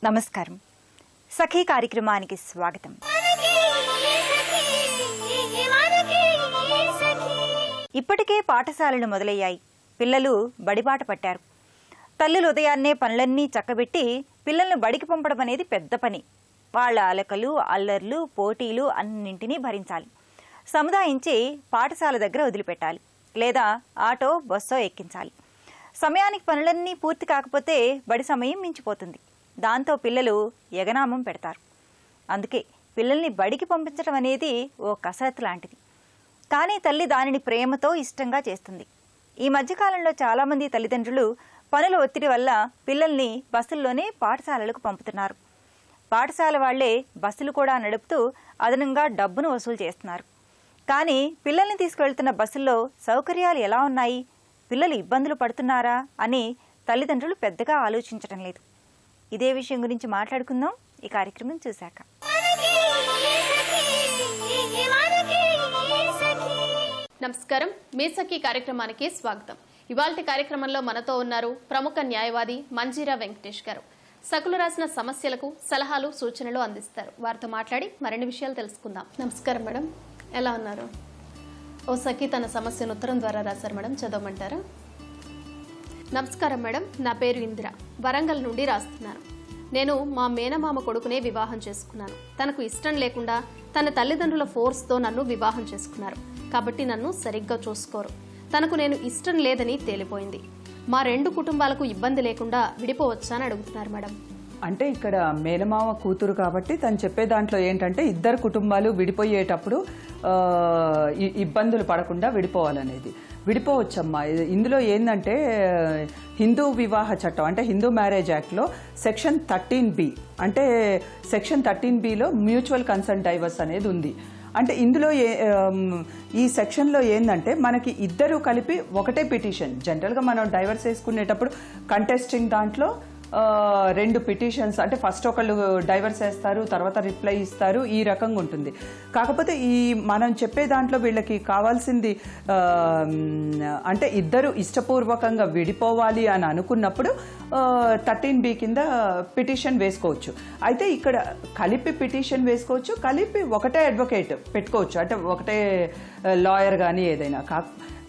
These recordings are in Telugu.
నమస్కారం. సఖీ కార్యక్రమానికి స్వాగతం. ఇప్పటికే పాఠశాలలు మొదలయ్యాయి. పిల్లలు బడిబాట పట్టారు. తల్లులు ఉదయాన్నే పనులన్నీ చక్కబెట్టి పిల్లల్ని బడికి పంపడం అనేది పెద్ద పని. వాళ్ళ అలకలు, అల్లర్లు, పోటీలు అన్నింటినీ భరించాలి. సముదాయించి పాఠశాల దగ్గర వదిలిపెట్టాలి, లేదా ఆటో బస్సో ఎక్కించాలి. సమయానికి పనులన్నీ పూర్తి కాకపోతే బడి సమయం మించిపోతుంది. దాంతో పిల్లలు ఎగనామం పెడతారు. అందుకే పిల్లల్ని బడికి పంపించడం అనేది ఓ కసరత్తు లాంటిది. కానీ తల్లి దానిని ప్రేమతో ఇష్టంగా చేస్తుంది. ఈ మధ్యకాలంలో చాలామంది తల్లిదండ్రులు పనుల ఒత్తిడి వల్ల పిల్లల్ని బస్సుల్లోనే పాఠశాలలకు పంపుతున్నారు. పాఠశాల వాళ్లే బస్సులు కూడా నడుపుతూ అదనంగా డబ్బును వసూలు చేస్తున్నారు. కానీ పిల్లల్ని తీసుకువెళ్తున్న బస్సుల్లో సౌకర్యాలు ఎలా ఉన్నాయి, పిల్లలు ఇబ్బందులు పడుతున్నారా అని తల్లిదండ్రులు పెద్దగా ఆలోచించడం లేదు. ఇదే విషయం గురించి మాట్లాడుకుందాం ఈ కార్యక్రమం చూశాక. నమస్కారం. మీ సఖీ కార్యక్రమానికి స్వాగతం. ఇవాల్టి కార్యక్రమంలో మనతో ఉన్నారు ప్రముఖ న్యాయవాది మంజీరా వెంకటేష్ గారు. సకులు రాసిన సమస్యలకు సలహాలు, సూచనలు అందిస్తారు. వారితో మాట్లాడి మరిన్ని విషయాలు తెలుసుకుందాం. నమస్కారం మేడం, ఎలా ఉన్నారు? ఓ సఖీ తన సమస్యను ఉత్తరం ద్వారా రాశారు మేడం, చదవమంటారా? నమస్కారం మేడం, నా పేరు ఇందిర, వరంగల్ నుండి రాస్తున్నాను. నేను మా మేనమామ కొడుకునే వివాహం చేసుకున్నాను. తనకు ఇష్టం లేకుండా తన తల్లిదండ్రుల ఫోర్స్తో నన్ను వివాహం చేసుకున్నారు. కాబట్టి నన్ను సరిగ్గా చూసుకోరు. తనకు నేను ఇష్టం లేదని తేలిపోయింది. మా రెండు కుటుంబాలకు ఇబ్బంది లేకుండా విడిపోవచ్చా అని అడుగుతున్నారు మేడం. అంటే ఇక్కడ మేనమామ కూతురు కాబట్టి తను చెప్పే దాంట్లో ఏంటంటే ఇద్దరు కుటుంబాలు విడిపోయేటప్పుడు ఇబ్బందులు పడకుండా విడిపోవాలనేది. విడిపోవచ్చమ్మా. ఇందులో ఏంటంటే హిందూ వివాహ చట్టం అంటే హిందూ మ్యారేజ్ యాక్ట్లో సెక్షన్ 13B అంటే సెక్షన్ 13Bలో మ్యూచువల్ కన్సెంట్ డైవర్స్ అనేది ఉంది. అంటే ఇందులో ఈ సెక్షన్లో ఏంటంటే మనకి ఇద్దరు కలిపి ఒకటే పిటిషన్. జనరల్గా మనం డైవర్స్ వేసుకునేటప్పుడు కంటెస్టింగ్ దాంట్లో రెండు పిటిషన్స్ అంటే ఫస్ట్ ఒకళ్ళు డైవర్స్ వేస్తారు, తర్వాత రిప్లై ఇస్తారు, ఈ రకంగా ఉంటుంది. కాకపోతే ఈ మనం చెప్పే దాంట్లో వీళ్ళకి కావాల్సింది అంటే ఇద్దరు ఇష్టపూర్వకంగా విడిపోవాలి అని అనుకున్నప్పుడు 13B కింద పిటిషన్ వేసుకోవచ్చు. అయితే ఇక్కడ కలిపి పిటిషన్ వేసుకోవచ్చు, కలిపి ఒకటే అడ్వకేట్ పెట్టుకోవచ్చు. అంటే ఒకటే లాయర్ కానీ ఏదైనా.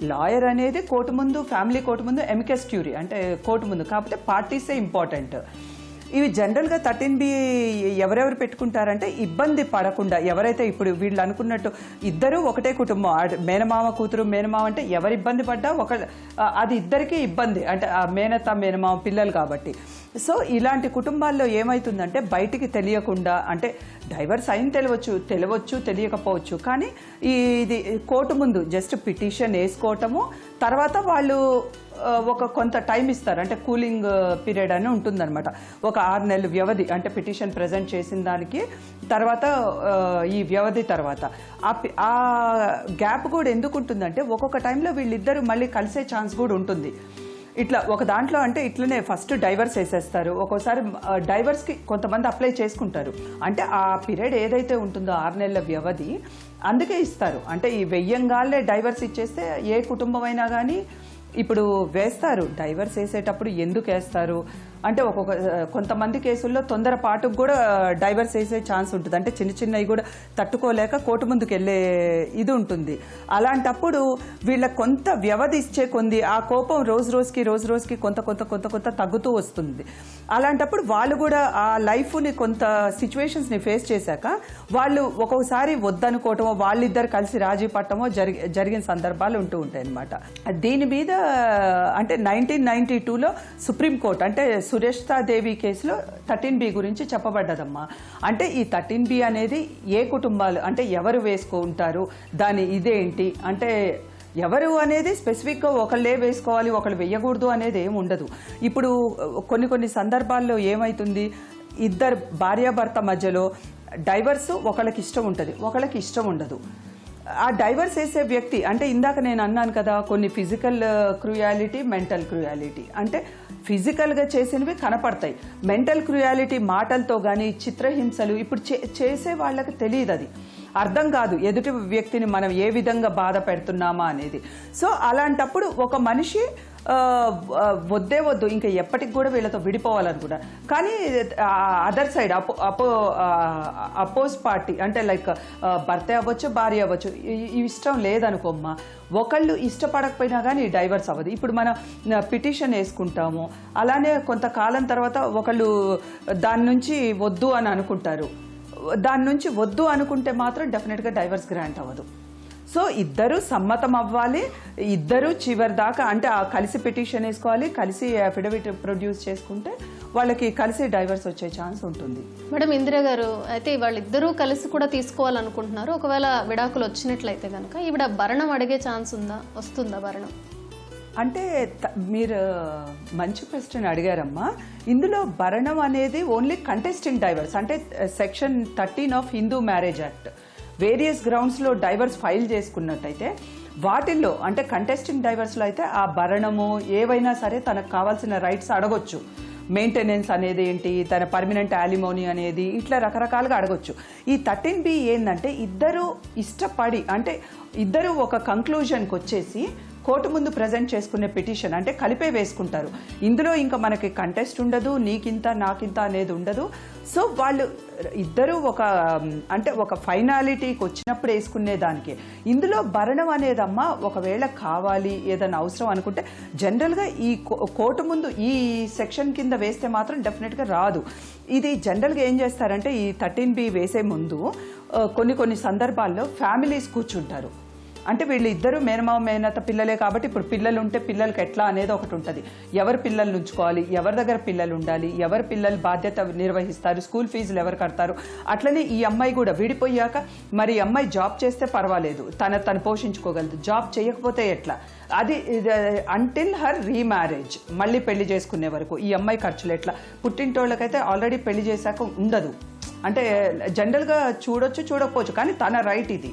లాయర్ అనేది కోర్టు ముందు, ఫ్యామిలీ కోర్టు ముందు ఎమికస్ క్యూరీ అంటే కోర్టు ముందు. కాకపోతే పార్టీసే ఇంపార్టెంట్. ఇవి జనరల్గా 13B ఎవరెవరు పెట్టుకుంటారంటే ఇబ్బంది పడకుండా, ఎవరైతే ఇప్పుడు వీళ్ళు అనుకున్నట్టు ఇద్దరు ఒకటే కుటుంబం, మేనమామ కూతురు మేనమామ అంటే ఎవరు ఇబ్బంది పడ్డా అది ఇద్దరికీ ఇబ్బంది. అంటే ఆ మేనత్త మేనమామ పిల్లలు కాబట్టి. సో ఇలాంటి కుటుంబాల్లో ఏమవుతుందంటే బయటికి తెలియకుండా, అంటే డైవర్స్ అయిన తెలియవచ్చు తెలియకపోవచ్చు, కానీ ఇది కోర్టు ముందు జస్ట్ పిటిషన్ వేసుకోవటము, తర్వాత వాళ్ళు కొంత టైం ఇస్తారు. అంటే కూలింగ్ పీరియడ్ అని ఉంటుందన్నమాట. ఒక 6 నెలలు వ్యవధి, అంటే పిటిషన్ ప్రజెంట్ చేసిన దానికి తర్వాత ఈ వ్యవధి తర్వాత ఆ గ్యాప్ కూడా ఎందుకు ఉంటుందంటే ఒక్కొక్క టైంలో వీళ్ళిద్దరూ మళ్ళీ కలిసే ఛాన్స్ కూడా ఉంటుంది. ఇట్లా ఒక దాంట్లో అంటే ఇట్లనే ఫస్ట్ డైవర్స్ వేసేస్తారు. ఒక్కోసారి డైవర్స్కి కొంతమంది అప్లై చేసుకుంటారు. అంటే ఆ పీరియడ్ ఏదైతే ఉంటుందో 6 నెలల వ్యవధి అందుకే ఇస్తారు. అంటే ఈ వెయ్యంగాళ్ళే డైవర్స్ ఇచ్చేస్తే ఏ కుటుంబం అయినా కానీ ఇప్పుడు వేస్తారు. డైవర్స్ వేసేటప్పుడు ఎందుకు వేస్తారు అంటే కొంతమంది కేసుల్లో తొందరపాటుకు కూడా డైవర్స్ వేసే ఛాన్స్ ఉంటుంది. అంటే చిన్న చిన్నవి కూడా తట్టుకోలేక కోర్టు ముందుకు వెళ్ళే ఇది ఉంటుంది. అలాంటప్పుడు వీళ్ళ కొంత వ్యవధి ఇచ్చే కొంది ఆ కోపం రోజు రోజుకి కొంత తగ్గుతూ వస్తుంది. అలాంటప్పుడు వాళ్ళు కూడా ఆ లైఫ్ని కొంత సిచ్యువేషన్స్ని ఫేస్ చేశాక వాళ్ళు ఒక్కొక్కసారి వద్దనుకోవటమో, వాళ్ళిద్దరు కలిసి రాజీ పట్టమో జరిగిన సందర్భాలు ఉంటూ ఉంటాయి అన్నమాట. దీని మీద అంటే 1992లో సుప్రీంకోర్టు అంటే సురేష్తాదేవి కేసులో 13B గురించి చెప్పబడ్డదమ్మా. అంటే ఈ 13B అనేది ఏ కుటుంబాలు అంటే ఎవరు వేసుకుంటారు, దాని ఇదేంటి అంటే ఎవరు అనేది స్పెసిఫిక్గా ఒకళ్ళే వేసుకోవాలి, ఒకళ్ళు వేయకూడదు అనేది ఏమి ఉండదు. ఇప్పుడు కొన్ని సందర్భాల్లో ఏమవుతుంది, ఇద్దరు భార్యాభర్త మధ్యలో డైవర్స్ ఒకళ్ళకి ఇష్టం ఉంటుంది, ఒకళ్ళకి ఇష్టం ఉండదు. ఆ డైవర్స్ వేసే వ్యక్తి అంటే ఇందాక నేను అన్నాను కదా, కొన్ని ఫిజికల్ క్రూయాలిటీ, మెంటల్ క్రూయాలిటీ. అంటే ఫిజికల్గా చేసినవి కనపడతాయి, మెంటల్ క్రూయాలిటీ మాటలతో కానీ చిత్రహింసలు ఇప్పుడు చేసే వాళ్ళకి తెలియదు. అర్థం కాదు ఎదుటి వ్యక్తిని మనం ఏ విధంగా బాధ పెడుతున్నామా అనేది. సో అలాంటప్పుడు ఒక మనిషి వద్దే వద్దు ఇంకా ఎప్పటికి కూడా వీళ్ళతో విడిపోవాలనుకుంటారు. కానీ అదర్ సైడ్ అపోజ్ పార్టీ అంటే లైక్ భర్త అవ్వచ్చు, భార్య అవ్వచ్చు, ఇష్టం లేదనుకోమ్మా, ఒకళ్ళు ఇష్టపడకపోయినా కానీ డైవర్స్ అవ్వదు. ఇప్పుడు మనం పిటిషన్ వేసుకుంటాము, అలానే కొంతకాలం తర్వాత ఒకళ్ళు దాని నుంచి వద్దు అని అనుకుంటారు. దాని నుంచి వద్దు అనుకుంటే మాత్రం డెఫినెట్గా డైవర్స్ గ్రాంట్ అవ్వదు. సో ఇద్దరు సమ్మతం అవ్వాలి, ఇద్దరు చివరి దాకా అంటే కలిసి పిటిషన్ వేసుకోవాలి, కలిసి అఫిడవిట్ ప్రొడ్యూస్ చేసుకుంటే వాళ్ళకి కలిసి డైవర్స్ వచ్చే ఛాన్స్ ఉంటుంది. మేడం ఇందిరా గారు, అయితే వాళ్ళిద్దరూ కలిసి కూడా తీసుకోవాలనుకుంటున్నారు. ఒకవేళ విడాకులు వచ్చినట్లయితే కనుక ఈవిడ భరణం అడిగే ఛాన్స్ వస్తుందా భరణం? అంటే మీరు మంచి క్వశ్చన్ అడిగారమ్మా. ఇందులో భరణం అనేది ఓన్లీ కంటెస్టింగ్ డైవర్స్ అంటే section 13 of Hindu marriage act various గ్రౌండ్స్లో డైవర్స్ ఫైల్ చేసుకున్నట్టయితే వాటిల్లో అంటే కంటెస్టింగ్ డైవర్స్లో అయితే ఆ భరణము ఏవైనా సరే తనకు కావాల్సిన రైట్స్ అడగొచ్చు. మెయింటెనెన్స్ అనేది ఏంటి, తన పర్మనెంట్ యాలిమోనీ అనేది, ఇట్లా రకరకాలుగా అడగొచ్చు. ఈ 13B ఏంటంటే ఇద్దరు ఇష్టపడి అంటే ఇద్దరు ఒక కంక్లూజన్కి వచ్చేసి కోర్టు ముందు ప్రజెంట్ చేసుకునే పిటిషన్ అంటే కలిపే వేసుకుంటారు. ఇందులో ఇంకా మనకి కంటెస్ట్ ఉండదు, నీకింత నాకింత అనేది ఉండదు. సో వాళ్ళు ఇద్దరు ఒక ఫైనాలిటీకి వచ్చినప్పుడు వేసుకునే దానికి. ఇందులో భరణం అనేదమ్మా ఒకవేళ కావాలి ఏదైనా అవసరం అనుకుంటే జనరల్గా ఈ కోర్టు ముందు ఈ సెక్షన్ కింద వేస్తే మాత్రం డెఫినెట్గా రాదు. ఇది జనరల్గా ఏం చేస్తారంటే ఈ 13B వేసే ముందు కొన్ని సందర్భాల్లో ఫ్యామిలీస్ కూర్చుంటారు. అంటే వీళ్ళు ఇద్దరు మేనమామ మేనత పిల్లలే కాబట్టి ఇప్పుడు పిల్లలు ఉంటే పిల్లలకి ఎట్లా అనేది ఒకటి ఉంటుంది. ఎవరు పిల్లలు ఉంచుకోవాలి, ఎవరి దగ్గర పిల్లలు ఉండాలి, ఎవరు పిల్లలు బాధ్యత నిర్వహిస్తారు, స్కూల్ ఫీజులు ఎవరు కడతారు. అట్లనే ఈ అమ్మాయి కూడా విడిపోయాక మరి ఈ అమ్మాయి జాబ్ చేస్తే పర్వాలేదు, తను పోషించుకోగలదు, జాబ్ చేయకపోతే ఎట్లా, అది అంటిల్ హర్ రీమ్యారేజ్ మళ్ళీ పెళ్లి చేసుకునే వరకు ఈ అమ్మాయి ఖర్చులు ఎట్లా. పుట్టింటోళ్ళకైతే ఆల్రెడీ పెళ్లి చేశాక ఉండదు. అంటే జనరల్గా చూడొచ్చు చూడకపోవచ్చు కానీ తన రైట్ ఇది.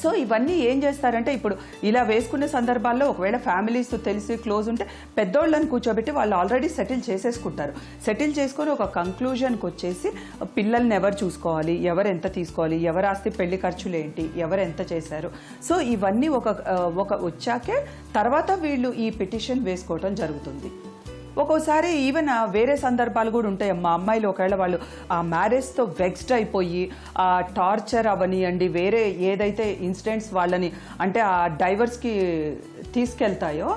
సో ఇవన్నీ ఏం చేస్తారంటే ఇప్పుడు ఇలా వేసుకునే సందర్భాల్లో ఒకవేళ ఫ్యామిలీస్ తెలిసి క్లోజ్ ఉంటే పెద్దోళ్ళని కూర్చోబెట్టి వాళ్ళు ఆల్రెడీ సెటిల్ చేసేసుకుంటారు. సెటిల్ చేసుకొని ఒక కంక్లూజన్కి వచ్చేసి పిల్లల్ని ఎవరు చూసుకోవాలి, ఎవరు ఎంత తీసుకోవాలి, ఎవరు ఆస్తి పెళ్లి ఖర్చులు ఏంటి, ఎవరు ఎంత చేశారు. సో ఇవన్నీ ఒక వచ్చాకే తర్వాత వీళ్ళు ఈ పిటిషన్ వేసుకోవటం జరుగుతుంది. ఒక్కోసారి ఈవెన్ వేరే సందర్భాలు కూడా ఉంటాయమ్మా. అమ్మాయిలు ఒకవేళ వాళ్ళు ఆ మ్యారేజ్తో వెక్స్డ్ అయిపోయి ఆ టార్చర్ అవనియండి వేరే ఏదైతే ఇన్సిడెంట్స్ వాళ్ళని అంటే ఆ డైవర్స్కి తీసుకెళ్తాయో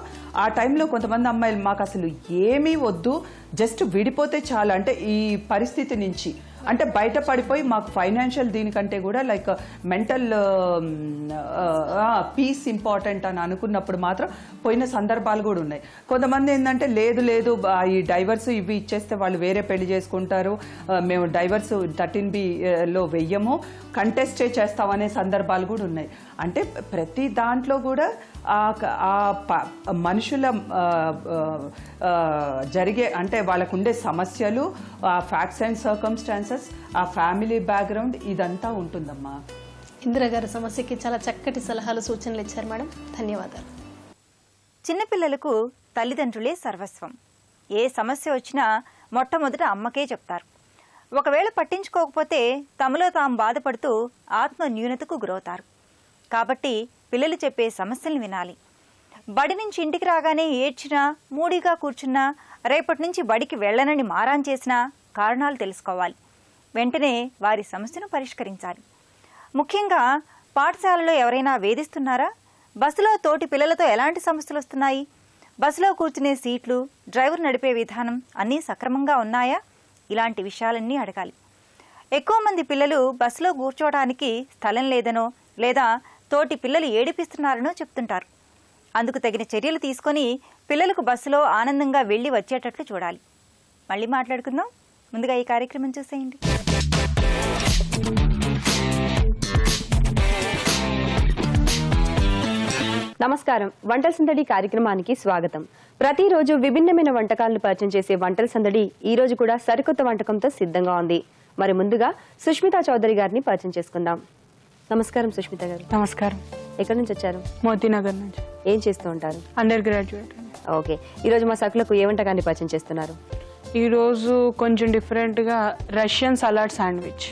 ఆ టైంలో కొంతమంది అమ్మాయిలు మాకు అసలు ఏమీ వద్దు, జస్ట్ విడిపోతే చాలు అంటే ఈ పరిస్థితి నుంచి అంటే బయట పడిపోయి మాకు ఫైనాన్షియల్ దీనికంటే కూడా లైక్ మెంటల్ పీస్ ఇంపార్టెంట్ అని అనుకున్నప్పుడు మాత్రం పోయిన సందర్భాలు కూడా ఉన్నాయి. కొంతమంది ఏంటంటే లేదు ఈ డైవర్స్ ఇవి ఇచ్చేస్తే వాళ్ళు వేరే పెళ్లి చేసుకుంటారు, మేము డైవర్స్ 13Bలో వెయ్యము, కంటెస్టే చేస్తామనే సందర్భాలు కూడా ఉన్నాయి. అంటే ప్రతి దాంట్లో కూడా మనుషుల జరిగే అంటే వాళ్ళకుండే సమస్యలు, ఆ ఫ్యాక్ట్స్ అండ్ సర్కమ్స్టాన్సెస్, ఆ ఫ్యామిలీ బ్యాక్గ్రౌండ్ ఇదంతా ఉంటుందమ్మా. ఇందిరా గారి సమస్యకి చాలా చక్కటి సలహాలు సూచనలు ఇచ్చారు మేడం, ధన్యవాదాలు. చిన్నపిల్లలకు తల్లిదండ్రులే సర్వస్వం. ఏ సమస్య వచ్చినా మొట్టమొదట అమ్మకే చెప్తారు. ఒకవేళ పట్టించుకోకపోతే తమలో తాము బాధపడుతూ ఆత్మ న్యూనతకు గురవుతారు. కాబట్టి పిల్లలు చెప్పే సమస్యలు వినాలి. బడి నుంచి ఇంటికి రాగానే ఏడ్చినా, మూడీగా కూర్చున్నా, రేపటి నుంచి బడికి వెళ్ళనని మారాన్ చేసినా కారణాలు తెలుసుకోవాలి. వెంటనే వారి సమస్యను పరిష్కరించాలి. ముఖ్యంగా పాఠశాలలో ఎవరైనా వేధిస్తున్నారా? బస్సులో తోటి పిల్లలతో ఎలాంటి సమస్యలు వస్తున్నాయి? బస్సులో కూర్చునే సీట్లు, డ్రైవర్ నడిపే విధానం అన్నీ సక్రమంగా ఉన్నాయా? ఇలాంటి విషయాలన్నీ అడగాలి. ఎక్కువ మంది పిల్లలు బస్సులో కూర్చోవడానికి స్థలం లేదనో లేదా తోటి పిల్లలు ఏడిపిస్తున్నారనో చెప్తుంటారు. అందుకు తగిన చర్యలు తీసుకొని పిల్లలకు బస్సులో ఆనందంగా వెళ్ళి వచ్చేటట్లు చూడాలి. మళ్ళీ మాట్లాడుకుందాం. ముందుగా ఈ కార్యక్రమం చూసేయండి. నమస్కారం. వంటల సందడి కార్యక్రమానికి స్వాగతం. ప్రతిరోజు విభిన్నమైన వంటకాలను పరిచయం చేసే వంటల సందడి ఈ రోజు కూడా సరికొత్త వంటకంతో సిద్ధంగా ఉంది. మరి ముందుగా సుష్మితా చౌదరి గారిని పరిచయం చేసుకుందాం. నమస్కారం సుష్మిత గారు. నమస్కారం. ఎక్కడి నుంచి వచ్చారు? మోతీనగర్ నుంచి. ఏం చేస్తూ ఉంటారు? Under graduate. ఓకే, ఈ రోజు మా సకులకు ఏ వంటకాన్ని పరిచయం చేస్తున్నారు? ఈ రోజు కొంచెం డిఫరెంట్ గా Russian salad sandwich.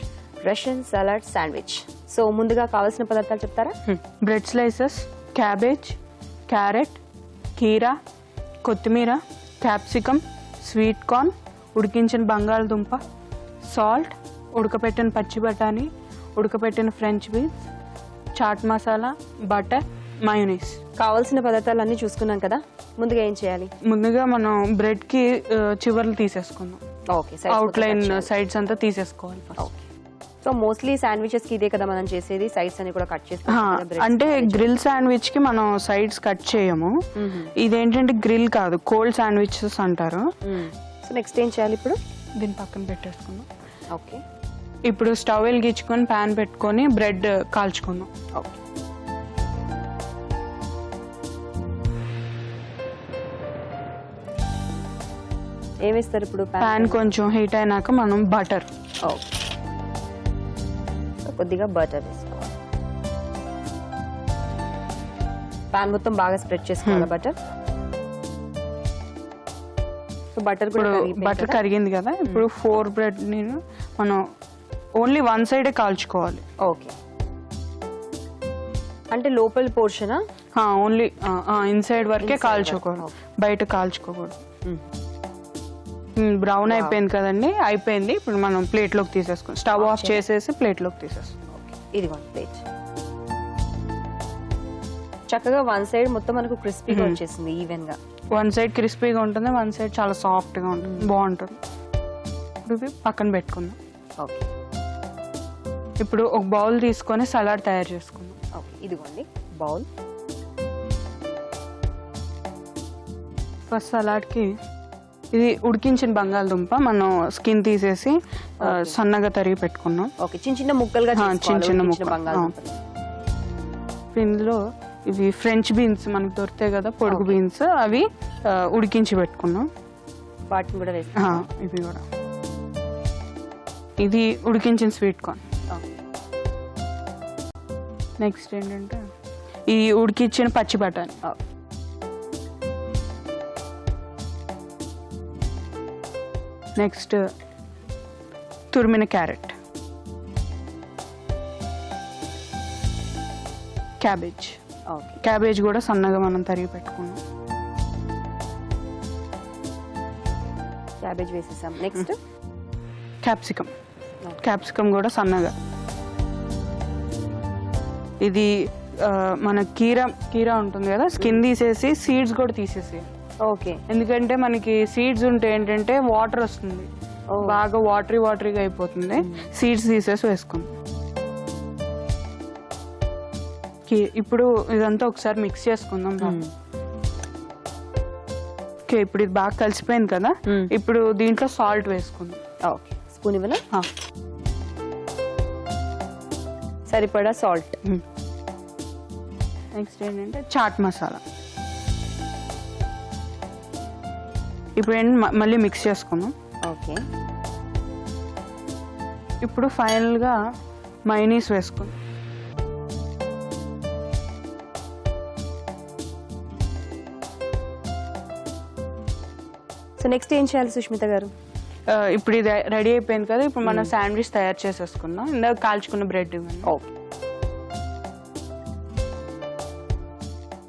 Russian salad sandwich so ముందుగా కావాల్సిన పదార్థాలు చెప్తారా? బ్రెడ్ స్లైసెస్, క్యాబేజ్, క్యారెట్, కీరా, కొత్తిమీర, క్యాప్సికమ్, స్వీట్ కార్న్, ఉడికించిన బంగాళదుంప, సాల్ట్, ఉడకపెట్టిన పచ్చి బఠానీ, ఉడకపెట్టిన French beans, chaat masala, butter, mayonnaise. కావాల్సిన పదార్థాలు అన్ని చూసుకున్నాం కదా, ముందుగా ఏం చేయాలి? ముందుగా మనం బ్రెడ్ కి చివర్లు తీసేసుకుందాం. ఓకే, అవుట్ లైన్ సైడ్స్ అంతా తీసేసుకోవాలి ఫస్ట్. సో మోస్ట్లీ శాండ్విచెస్ కి ఇదే కదా మనం చేసేది, సైడ్స్ అని కూడా కట్ చేస్తాం. అంటే గ్రిల్ శాండ్విచ్ కి మనం సైడ్స్ కట్ చేయము. ఇదేంటంటే గ్రిల్ కాదు, కోల్డ్ శాండ్విచెస్ అంటారు. సో నెక్స్ట్ ఏం చేయాలి ఇప్పుడు? దీని పక్కన పెట్టేసుకుందాం. ఓకే, ఇప్పుడు స్టవ్ వెలిగించుకొని ప్యాన్ పెట్టుకొని బ్రెడ్ కాల్చుకుందాం. ఓకే. ఏమిస్తారు ఇప్పుడు? ప్యాన్ కొంచెం హీట్ అయినాక మనం బటర్, ఓకే, కొద్దిగా బటర్ వేసుకోవాలి. ప్యాన్ మొత్తం బాగా స్ప్రెడ్ చేసుకోవాలి బటర్. సో బటర్ కూడా బటర్ కరిగింది కదా, ఇప్పుడు 4 బ్రెడ్ ని మనం ఓన్లీ వన్ సైడే కాల్చుకోవాలి. ఓకే, అంటే లోపల పోర్షనా? ఓన్లీ ఇన్సైడ్ వరకే కాల్చుకోకూడదు, బయట కాల్చుకోకూడదు. బ్రౌన్ అయిపోయింది కదండి, అయిపోయింది. ఇప్పుడు మనం ప్లేట్ లోకి తీసేసుకోండి. స్టవ్ ఆఫ్ చేసేసి ప్లేట్ లోకి తీసేసుకోండి. ఇదిగోండి ప్లేట్. చక్కగా వన్ సైడ్ మొత్తం మనకు క్రిస్పీగా వచ్చేసింది, ఈవెన్ గా. వన్ సైడ్ క్రిస్పీగా ఉంటుంది, వన్ సైడ్ చాలా సాఫ్ట్ గా ఉంటుంది, బాగుంటుంది. ఇప్పుడు ఇవి పక్కన పెట్టుకుందాం. ఓకే, ఇప్పుడు ఒక బౌల్ తీసుకొని సలాడ్ తయారు చేసుకుందాం. ఓకే, ఇదిగోండి బౌల్. ఫస్ట్ సలాడ్ కి ఇది ఉడికించిన బంగాళదుంప మనం స్కిన్ తీసేసి సన్నగా తరిగి పెట్టుకున్నాం. ఓకే, చిన్న చిన్న ముక్కలుగా చిన్న చిన్న ముక్కలు. ఇందులో ఇవి ఫ్రెంచ్ బీన్స్ మనకు దొరుకుతాయి కదా, పొడుగు బీన్స్, అవి ఉడికించి పెట్టుకున్నాం. వాటిని కూడా వేస్తాం. ఇవి కూడా. ఇది ఉడికించిన స్వీట్ కార్న్. నెక్స్ట్ ఏంటంటే ఈ ఉడికించిన పచ్చి బఠానీ. నెక్స్ట్ తురిమిన క్యారెట్, క్యాబేజ్. క్యాబేజ్ కూడా సన్నగా మనం తరిగి పెట్టుకున్నాం. క్యాబేజ్ వేసేసాం. Next capsicum. క్యాప్సికమ్ కూడా సన్నగా. ఇది మన కీరా ఉంటుంది కదా, స్కిన్ తీసేసి సీడ్స్ కూడా తీసేసి. ఓకే, ఎందుకంటే మనకి సీడ్స్ ఉంటే ఏంటంటే వాటర్ వస్తుంది, బాగా వాటరీగా అయిపోతుంది. సీడ్స్ తీసేసి వేసుకుందాం. ఇప్పుడు ఇదంతా ఒకసారి మిక్స్ చేసుకుందాం. ఓకే, ఇప్పుడు ఇది బాగా కలిసిపోయింది కదా, ఇప్పుడు దీంట్లో సాల్ట్ వేసుకుందాం. ఓకే, స్పూన్ ఇవ్వనా? సరిపడా సాల్ట్. నెక్స్ట్ ఏంటంటే చాట్ మసాలా. ఇప్పుడు ఏంటి మళ్ళీ మిక్స్ చేసుకుందాం. ఓకే, ఇప్పుడు ఫైనల్గా మయోనీస్ వేసుకుందాం. సో నెక్స్ట్ ఏం చేయాలి సుష్మిత గారు? ఇప్పుడు ఇది రెడీ అయిపోయింది కదా, ఇప్పుడు మనం శాండ్విచ్ తయారు చేసేసుకుందాం. ఇందాక కాల్చుకున్న బ్రెడ్ ఇవ్వండి. ఓకే,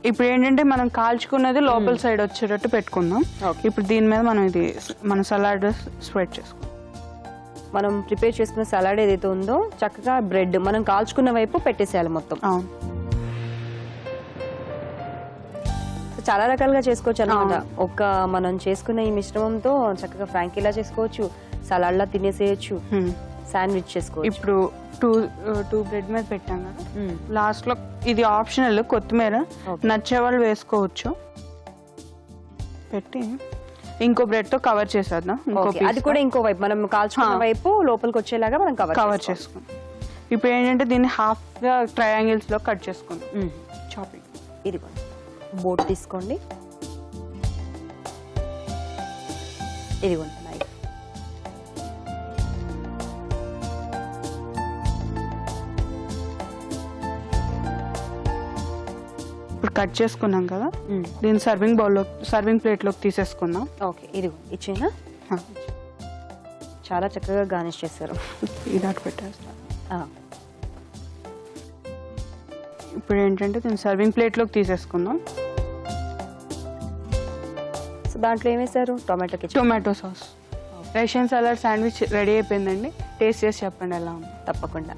ఇప్పుడు ఏంటంటే మనం కాల్చుకున్నది లోపల సైడ్ వచ్చేటట్టు పెట్టుకుందాం. ఇప్పుడు దీని మీద మనం ఇది మన సలాడ్ స్ప్రెడ్ చేసుకుందాం. మనం ప్రిపేర్ చేసుకున్న సలాడ్ ఏదైతే ఉందో చక్కగా బ్రెడ్ మనం కాల్చుకున్న వైపు పెట్టేసేయాలి మొత్తం. చాలా రకాలుగా చేసుకోవచ్చు అన్నమాట. ఒక మనం చేసుకున్న ఈ మిశ్రమంతో చక్కగా ఫ్రాంకీలా చేసుకోవచ్చు, సలాడ్ లా తినేసేయచ్చు, శాండ్విచ్ చేసుకోవచ్చు. ఇప్పుడు టూ బ్రెడ్ మీద పెట్టాం కదా, లాస్ట్ లో ఇది ఆప్షనల్, కొత్తిమీర నచ్చే వాళ్ళు వేసుకోవచ్చు. పెట్టి ఇంకో బ్రెడ్ తో కవర్ చేసేద్దాం. అది కూడా ఇంకో వైపు మనం కాల్చుకున్న వైపు లోపలికి వచ్చేలాగా మనం కవర్ చేసుకుందాం. ఇప్పుడు ఏంటంటే దీన్ని హాఫ్ గా ట్రయాంగిల్స్ లో కట్ చేసుకుందాం. చాపింగ్. ఇది బోట్ తీసుకోండి. ఇదిగోండి నైఫ్. ఇప్పుడు కట్ చేసుకున్నాం కదా, దీన్ని సర్వింగ్ ప్లేట్ లోకి తీసేసుకుందాం. ఓకే, ఇదిగో ఇచ్చేనా? చాలా చక్కగా గార్నిష్ చేశారు. ఇది అటు పెట్టేస్తాం. ఇప్పుడు ఏంటంటే దీన్ని సర్వింగ్ ప్లేట్లోకి తీసేసుకుందాం. సో దాంట్లో ఏం వేశారు? Tomato ketchup, tomato sauce. Russian salad sandwich ready అయిపోయిందండి. టేస్ట్ చేసి చెప్పండి ఎలా ఉంది. తప్పకుండా.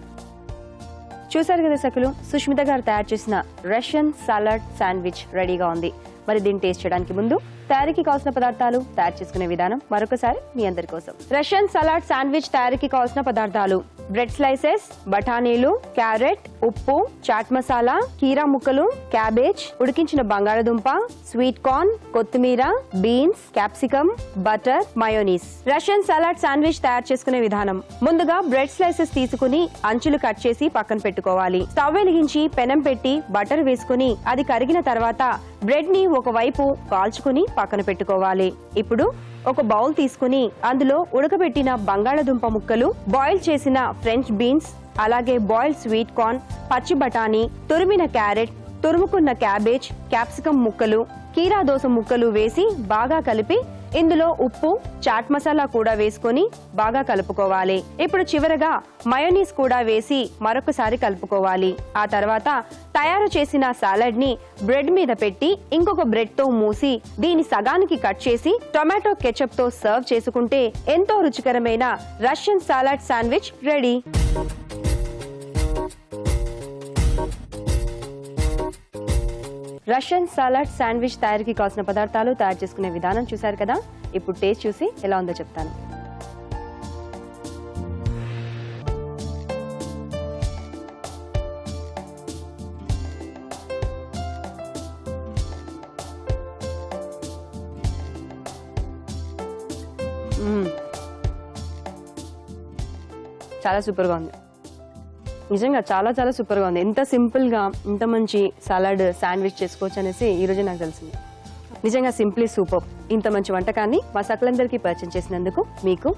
చూసారు కదా సకులు, సుష్మిత గారు తయారు చేసిన రష్యన్ సలాడ్ శాండ్విచ్ రెడీగా ఉంది. మరి దీన్ని టేస్ట్ చేయడానికి ముందు తయారీకి కావాల్సిన పదార్థాలు, తయారు చేసుకునే విధానం మరొకసారి మీ అందరి కోసం. రష్యన్ సలాడ్ శాండ్విచ్ తయారీకి కావాల్సిన పదార్థాలు: బ్రెడ్ స్లైసెస్, బఠానీలు, క్యారెట్, ఉప్పు, చాట్ మసాలా, కీరా ముక్కలు, క్యాబేజ్, ఉడికించిన బంగాళదుంప, స్వీట్ కార్న్, కొత్తిమీర, beans, capsicum, butter, mayonnaise. Russian salad sandwich తయారు చేసుకునే విధానం: ముందుగా బ్రెడ్ స్లైసెస్ తీసుకుని అంచులు కట్ చేసి పక్కన పెట్టుకోవాలి. స్టవ్ వెలిగించి పెనం పెట్టి బటర్ వేసుకుని అది కరిగిన తర్వాత బ్రెడ్ ని ఒకవైపు కాల్చుకుని పక్కన పెట్టుకోవాలి. ఇప్పుడు ఒక బౌల్ తీసుకుని అందులో ఉడకబెట్టిన బంగాళదుంప ముక్కలు, బాయిల్ చేసిన ఫ్రెంచ్ బీన్స్, అలాగే బాయిల్డ్ స్వీట్ కార్న్, పచ్చి బఠానీ, తురిమిన క్యారెట్, తురుముకున్న క్యాబేజ్, క్యాప్సికమ్ ముక్కలు, కీరా దోస ముక్కలు వేసి బాగా కలిపి ఇందులో ఉప్పు, చాట్ మసాలా కూడా వేసుకొని బాగా కలుపుకోవాలి. ఇప్పుడు చివరగా మయోనీస్ కూడా వేసి మరొకసారి కలుపుకోవాలి. ఆ తర్వాత తయారు చేసిన సాలడ్ ని బ్రెడ్ మీద పెట్టి ఇంకొక బ్రెడ్ తో మూసి దీని సగానికి కట్ చేసి టొమాటో కెచప్ తో సర్వ్ చేసుకుంటే ఎంతో రుచికరమైన Russian salad sandwich ready. Russian salad sandwich తయారీకి కావాల్సిన పదార్థాలు, తయారు చేసుకునే విధానం చూశారు కదా. ఇప్పుడు టేస్ట్ చూసి ఎలా ఉందో చెప్తాను. చాలా సూపర్గా ఉంది. నిజంగా చాలా చాలా సూపర్గా ఉంది. ఎంత సింపుల్గా ఇంత మంచి సలాడ్ శాండ్విచ్ చేసుకోవచ్చు అనేసి ఈరోజు నాకు తెలిసింది. నిజంగా సింప్లీ సూపర్. ఇంత మంచి వంటకాన్ని మా సకలందరికీ పరిచయం చేసినందుకు మీకు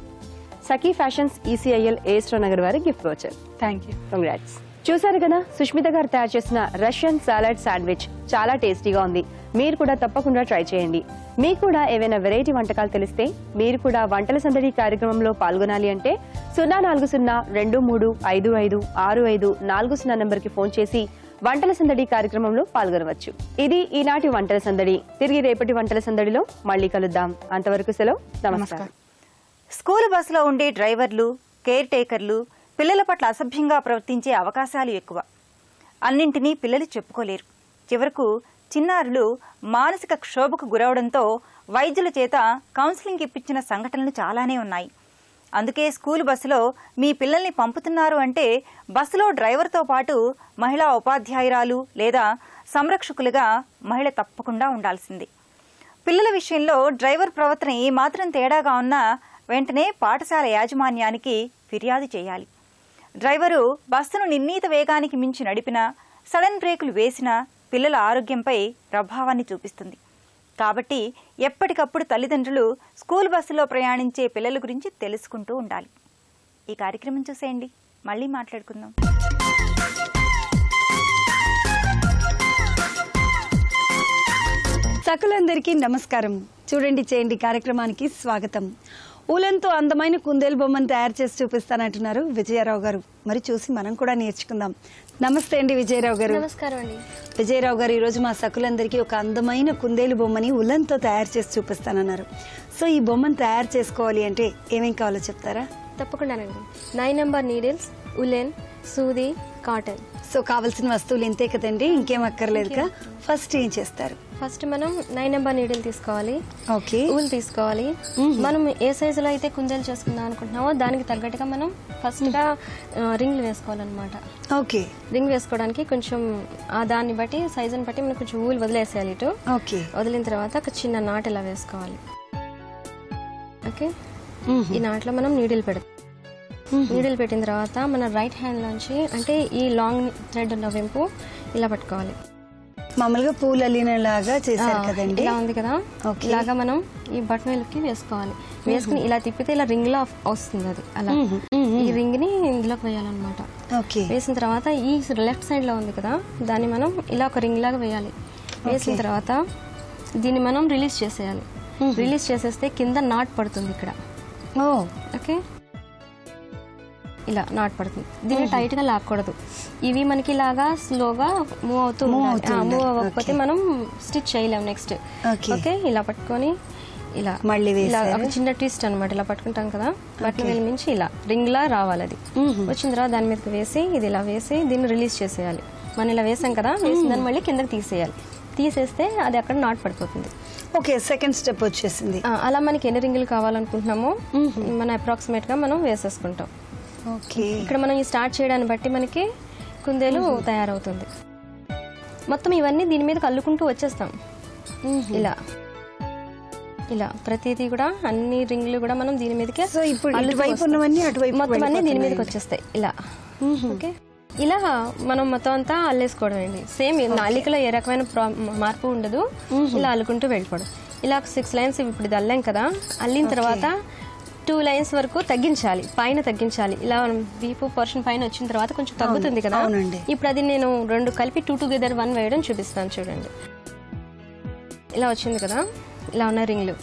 సఖీ ఫ్యాషన్స్ ECIL ఏస్ట్రో నగర్ వారి గిఫ్ట్ వచ్చారు. Thank you. కంగ్రాట్స్. చూసారు కదా, సుష్మిత గారు తయారు చేసిన రష్యన్ సాలడ్ శాండ్విచ్ చాలా టేస్టీగా ఉంది. మీరు కూడా తప్పకుండా ట్రై చేయండి. మీకు కూడా ఏవైనా వెరైటీ వంటకాలు తెలిస్తే మీరు కూడా వంటల సందడి కార్యక్రమంలో పాల్గొనాలి అంటే 04023556540 నంబర్కి ఫోన్ చేసి వంటల సందడి కార్యక్రమంలో పాల్గొనవచ్చు. ఇది ఈనాటి వంటల సందడి. తిరిగి రేపటి వంటల సందడిలో మళ్ళీ కలుద్దాం. అంతవరకు సెలవు. నమస్కారం. స్కూల్ బస్సులో ఉండే డ్రైవర్లు, కేర్ టేకర్లు పిల్లల పట్ల అసభ్యంగా ప్రవర్తించే అవకాశాలు ఎక్కువ. అన్నింటినీ పిల్లలు చెప్పుకోలేరు. చివరకు చిన్నారులు మానసిక క్షోభకు గురవడంతో వైద్యుల చేత కౌన్సిలింగ్ ఇప్పించిన సంఘటనలు చాలానే ఉన్నాయి. అందుకే స్కూల్ బస్సులో మీ పిల్లల్ని పంపుతున్నారు అంటే బస్సులో డ్రైవర్తో పాటు మహిళా ఉపాధ్యాయురాలు లేదా సంరక్షకులుగా మహిళ తప్పకుండా ఉండాల్సింది. పిల్లల విషయంలో డ్రైవర్ ప్రవర్తన ఏమాత్రం తేడాగా ఉన్నా వెంటనే పాఠశాల యాజమాన్యానికి ఫిర్యాదు చేయాలి. డ్రైవరు బస్సును నిర్ణీత వేగానికి మించి నడిపినా, సడన్ బ్రేకులు వేసినా పిల్లల ఆరోగ్యంపై ప్రభావాన్ని చూపిస్తుంది. కాబట్టి ఎప్పటికప్పుడు తల్లిదండ్రులు స్కూల్ బస్సులో ప్రయాణించే పిల్లల గురించి తెలుసుకుంటూ ఉండాలి. ఈ కార్యక్రమం చూసేయండి. మళ్ళీ మాట్లాడుకుందాం. సకులందరికీ నమస్కారం. చూడండి చేయండి కార్యక్రమానికి స్వాగతం. ఊలంతో అందమైన కుందేలు బొమ్మను తయారు చేసి చూపిస్తానంటున్నారు విజయరావు గారు. మరి చూసి మనం కూడా నేర్చుకుందాం. నమస్తే అండి విజయరావు గారు. నమస్కారం అండి. విజయరావు గారు ఈరోజు మా సకులందరికీ ఒక అందమైన కుందేలు బొమ్మని ఉలన్తో తయారు చేసి చూపిస్తానన్నారు. సో ఈ బొమ్మను తయారు చేసుకోవాలి అంటే ఏమేం కావాలో చెప్తారా? తప్పకుండానండి. 9 నెంబర్ నీడిల్స్, ఉలెన్, సూది, కాటన్. సో కావాల్సిన వస్తువులు ఇంతే కదండి, ఇంకేం అక్కర్లేదుగా. ఫస్ట్ ఏం చేస్తారు? ఫస్ట్ మనం 9 నెంబర్ నీడిల్ తీసుకోవాలి. ఓకే. ఊల్ తీసుకోవాలి. మనం ఏ సైజులో అయితే కుందేలు చేసుకుందాం అనుకుంటున్నామో దానికి తగ్గట్టుగా మనం ఫస్ట్ గా రింగ్లు వేసుకోవాలన్నమాట. ఓకే. రింగ్ వేసుకోవడానికి కొంచెం దాన్ని బట్టి సైజుని బట్టి మనం కొంచెం ఊల్ వదిలేసేయాలి. ఇటు ఓకే. వదిలిన తర్వాత ఒక చిన్న నాట్ ఇలా వేసుకోవాలి. ఓకే. ఈ నాట్లో మనం నీడిల్ పెడతాం. నీడిల్ పెట్టిన తర్వాత మన రైట్ హ్యాండ్ నుంచి అంటే ఈ లాంగ్ థ్రెడ్ ఉన్న వెంపు ఇలా పట్టుకోవాలి. మామూలుగా పూలు అల్లినలాగా చేశారు కదండి. ఇలా ఉంది కదా, ఇలాగా మనం ఈ బటన్కి వేసుకోవాలి. వేసుకుని ఇలా తిప్పితే ఇలా రింగ్ లో వస్తుంది. అది అలా ఈ రింగ్ ని ఇందులోకి వేయాలన్నమాట. ఓకే. వేసిన తర్వాత ఈ లెఫ్ట్ సైడ్ లో ఉంది కదా, దాన్ని మనం ఇలా ఒక రింగ్ లాగా వేయాలి. వేసిన తర్వాత దీన్ని మనం రిలీజ్ చేసేయాలి. రిలీజ్ చేసేస్తే కింద నాట్ పడుతుంది ఇక్కడ. ఓకే. ఇలా నాటు పడుతుంది. దీన్ని టైట్ గా లాక్కూడదు. ఇవి మనకి ఇలాగా స్లోగా మూవ్ అవుతూ మూవ్ అవ్వకపోతే మనం స్టిచ్ చేయలేము నెక్స్ట్. ఓకే, ఇలా పట్టుకొని ఇలా మళ్ళీ ఇలా ఒక చిన్న ట్విస్ట్ అనమాట. ఇలా పట్టుకుంటాం కదా, బట్టలు వెళ్ళమించి ఇలా రింగ్ లా రావాలి. అది వచ్చిన తర్వాత దాని మీదకి వేసి ఇది ఇలా వేసి దీన్ని రిలీజ్ చేసేయాలి. మనం ఇలా వేసాం కదా, వేసిన దాన్ని మళ్ళీ కిందకి తీసేయాలి. తీసేస్తే అది అక్కడ నాటు పడిపోతుంది. ఓకే, సెకండ్ స్టెప్ వచ్చేసింది. అలా మనకి ఎన్ని రింగులు కావాలనుకుంటున్నామో మనం అప్రాక్సిమేట్ గా మనం వేసేసుకుంటాం. ఓకే, ఇక్కడ మనం ఈ స్టార్ట్ చేయడాన్ని బట్టి మనకి కుందేలు తయారవుతుంది. మొత్తం ఇవన్నీ దీని మీద కల్లుకుంటూ వచ్చేస్తాం. ఇలా ఇలా ప్రతిదీ కూడా అన్ని రింగులు కూడా మనం దీని మీదకే సో ఇప్పుడు ఇటువైపు ఉన్నవన్నీ అటువైపు మొత్తం అన్ని దీని మీదకి వచ్చేస్తాయి ఇలా. ఓకే, ఇలా మనం మొత్తం అంతా అల్లేసుకోవడం అండి. సేమ్ నాలికలో ఏ రకమైన మార్పు ఉండదు. ఇలా అల్లుకుంటూ వెళ్ళిపోవడం. ఇలా 6 లైన్స్ ఇప్పుడు ఇది అల్లాం కదా, అల్లిన తర్వాత 2 లైన్స్ వరకు తగ్గించాలి, పైన తగ్గించాలి. ఇలా వీపు పోర్షన్ పైన వచ్చిన తర్వాత కొంచెం తగ్గుతుంది కదా. ఇప్పుడు అది నేను 2 కలిపి 2 టుగెదర్ 1 వేయడం చూపిస్తాను చూడండి. ఇలా వచ్చింది కదా, ఇలా ఉన్న రింగ్లు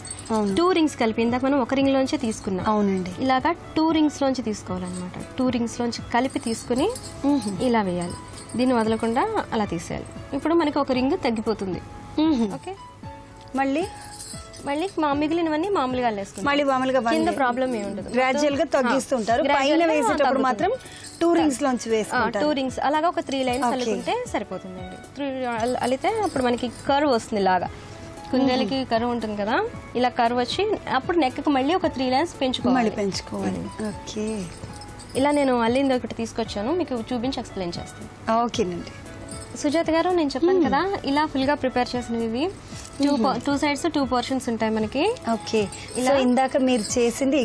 2 రింగ్స్ కలిపి ఇందాక మనం ఒక రింగ్ లోంచి తీసుకున్నాం. అవునండి, ఇలాగా 2 రింగ్స్ లోంచి తీసుకోవాలన్నమాట. 2 రింగ్స్ లోంచి కలిపి తీసుకుని ఇలా వేయాలి. దీన్ని వదలకుండా అలా తీసేయాలి. ఇప్పుడు మనకి ఒక రింగ్ తగ్గిపోతుంది. ఓకే, మళ్ళీ మిగిలినవన్నీ మామూలుగా అల్లేసుకుంటాం. మళ్ళీ మామూలుగా కింద ప్రాబ్లం ఏమి ఉండదు. గ్రాడ్యువల్ గా తగ్గిస్తుంటారు. పైన వేసేటప్పుడు మాత్రం 2 రింగ్స్ లోంచి వేసుకుంటారు. 2 రింగ్స్ అలాగా ఒక 3 లైన్స్ అల్లుకుంటే సరిపోతుందండి. 3 అల్లితే అప్పుడు మనకి కర్వ్ వస్తుంది. ఇలాగా కుందేలకి కర్వ్ ఉంటుంది కదా, ఇలా కర్వ్ వచ్చి అప్పుడు నెక్కి మళ్ళీ ఒక 3 లైన్స్ పెంచుకోవాలి. ఓకే, ఇలా నేను అల్లింది ఒకటి తీసుకొచ్చాను, మీకు చూపించి ఎక్స్ప్లెయిన్ చేస్తాను. ఓకేనండి. సుజాత గారు, నేను చెప్పాను కదా ఇలా ఫుల్ గా ప్రిపేర్ చేసినవి ఇవి. 2 సైడ్స్ 2 పోర్షన్స్ ఉంటాయి మనకి. ఓకే, ఇలా ఇందాక మీరు చేసింది